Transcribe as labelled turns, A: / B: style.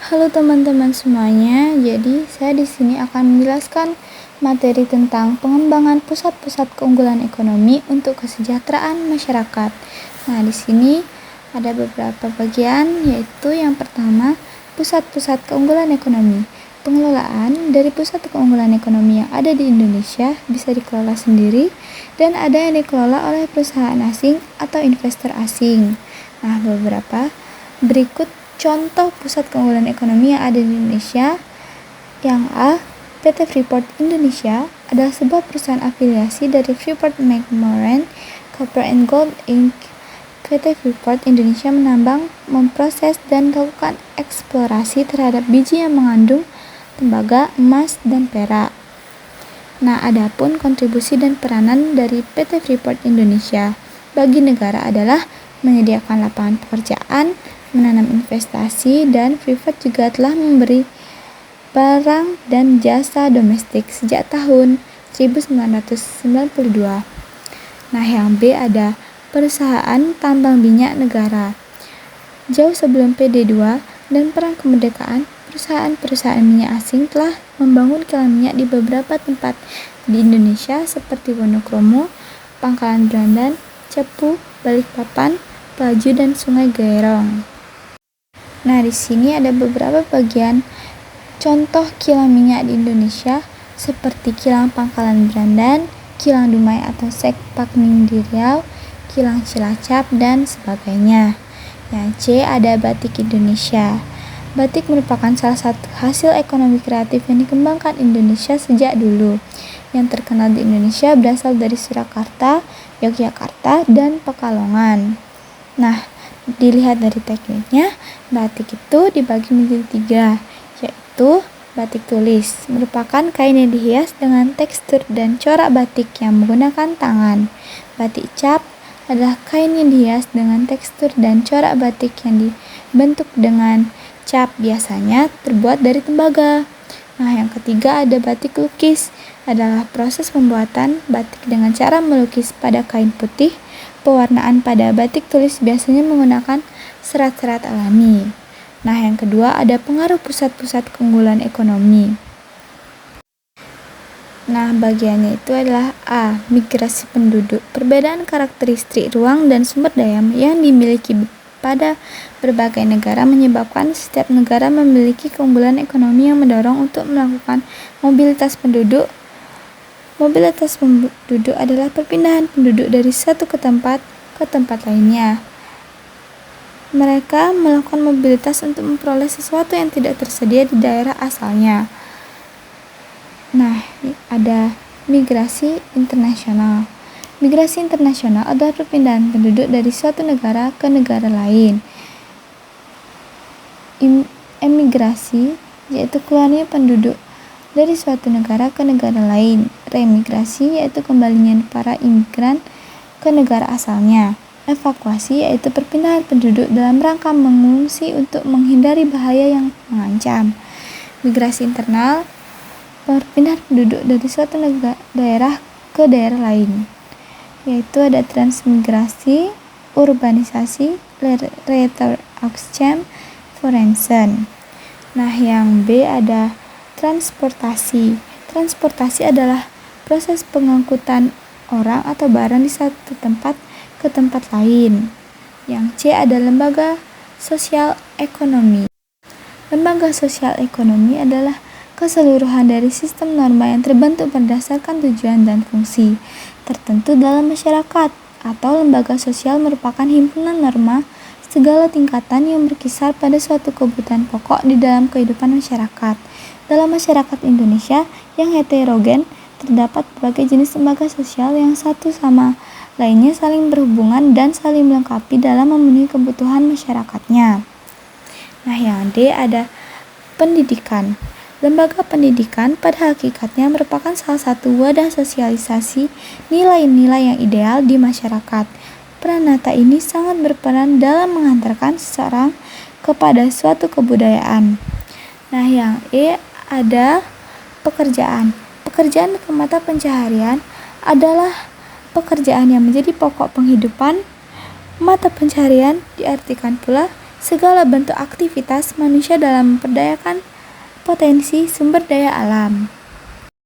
A: Halo teman-teman semuanya, jadi saya di sini akan menjelaskan materi tentang pengembangan pusat-pusat keunggulan ekonomi untuk kesejahteraan masyarakat. Nah, di sini ada beberapa bagian, yaitu yang pertama, pusat-pusat keunggulan ekonomi. Pengelolaan dari pusat keunggulan ekonomi yang ada di Indonesia bisa dikelola sendiri dan ada yang dikelola oleh perusahaan asing atau investor asing. Nah, beberapa berikut contoh pusat keunggulan ekonomi yang ada di Indonesia. Yang A, PT Freeport Indonesia adalah sebuah perusahaan afiliasi dari Freeport McMoran Copper and Gold Inc. PT Freeport Indonesia menambang, memproses, dan melakukan eksplorasi terhadap biji yang mengandung tembaga, emas, dan perak. Nah, adapun kontribusi dan peranan dari PT Freeport Indonesia bagi negara adalah menyediakan lapangan pekerjaan, menanam investasi, dan Freeport juga telah memberi barang dan jasa domestik sejak tahun 1992. Nah, yang B ada perusahaan tambang minyak negara. Jauh sebelum PD2 dan Perang Kemerdekaan, perusahaan-perusahaan minyak asing telah membangun kilang minyak di beberapa tempat di Indonesia seperti Wonokromo, Pangkalan Berandan, Cepu, Balikpapan, Pelaju, dan Sungai Gaerong. Nah, di sini ada beberapa bagian contoh kilang minyak di Indonesia seperti Kilang Pangkalan Berandan, Kilang Dumai atau Sekpakning di Riau, Kilang Cilacap, dan sebagainya. Yang C ada Batik Indonesia. Batik merupakan salah satu hasil ekonomi kreatif yang dikembangkan Indonesia sejak dulu. Yang terkenal di Indonesia berasal dari Surakarta, Yogyakarta, dan Pekalongan. Nah, dilihat dari tekniknya, batik itu dibagi menjadi 3, yaitu batik tulis, merupakan kain yang dihias dengan tekstur dan corak batik yang menggunakan tangan. Batik cap adalah kain yang dihias dengan tekstur dan corak batik yang dibentuk dengan cap, biasanya terbuat dari tembaga. Nah, yang ketiga ada batik lukis, adalah proses pembuatan batik dengan cara melukis pada kain putih. Pewarnaan pada batik tulis biasanya menggunakan serat-serat alami. Nah, yang kedua ada pengaruh pusat-pusat keunggulan ekonomi. Nah, bagiannya itu adalah A, migrasi penduduk. Perbedaan karakteristik ruang dan sumber daya yang dimiliki pada berbagai negara menyebabkan setiap negara memiliki keunggulan ekonomi yang mendorong untuk melakukan mobilitas penduduk. Mobilitas penduduk adalah perpindahan penduduk dari satu ke tempat lainnya. Mereka melakukan mobilitas untuk memperoleh sesuatu yang tidak tersedia di daerah asalnya. Nah, ada migrasi internasional. Migrasi internasional adalah perpindahan penduduk dari suatu negara ke negara lain. Emigrasi yaitu keluarnya penduduk dari suatu negara ke negara lain. Remigrasi yaitu kembalinya para imigran ke negara asalnya. Evakuasi yaitu perpindahan penduduk dalam rangka mengungsi untuk menghindari bahaya yang mengancam. Migrasi internal, perpindahan penduduk dari suatu daerah ke daerah lain, yaitu ada transmigrasi, urbanisasi, retroaction, forensen. Nah, yang B ada transportasi. Transportasi adalah proses pengangkutan orang atau barang di satu tempat ke tempat lain. Yang C ada lembaga sosial ekonomi. Lembaga sosial ekonomi adalah keseluruhan dari sistem norma yang terbentuk berdasarkan tujuan dan fungsi tertentu dalam masyarakat, atau lembaga sosial merupakan himpunan norma segala tingkatan yang berkisar pada suatu kebutuhan pokok di dalam kehidupan masyarakat. Dalam masyarakat Indonesia yang heterogen, terdapat berbagai jenis lembaga sosial yang satu sama lainnya saling berhubungan dan saling melengkapi dalam memenuhi kebutuhan masyarakatnya. Nah, yang D ada pendidikan. Lembaga pendidikan pada hakikatnya merupakan salah satu wadah sosialisasi nilai-nilai yang ideal di masyarakat. Peranata ini sangat berperan dalam mengantarkan seseorang kepada suatu kebudayaan. Nah, yang E ada pekerjaan. Pekerjaan ke mata pencaharian adalah pekerjaan yang menjadi pokok penghidupan. Mata pencaharian diartikan pula segala bentuk aktivitas manusia dalam memperdayakan potensi sumber daya alam.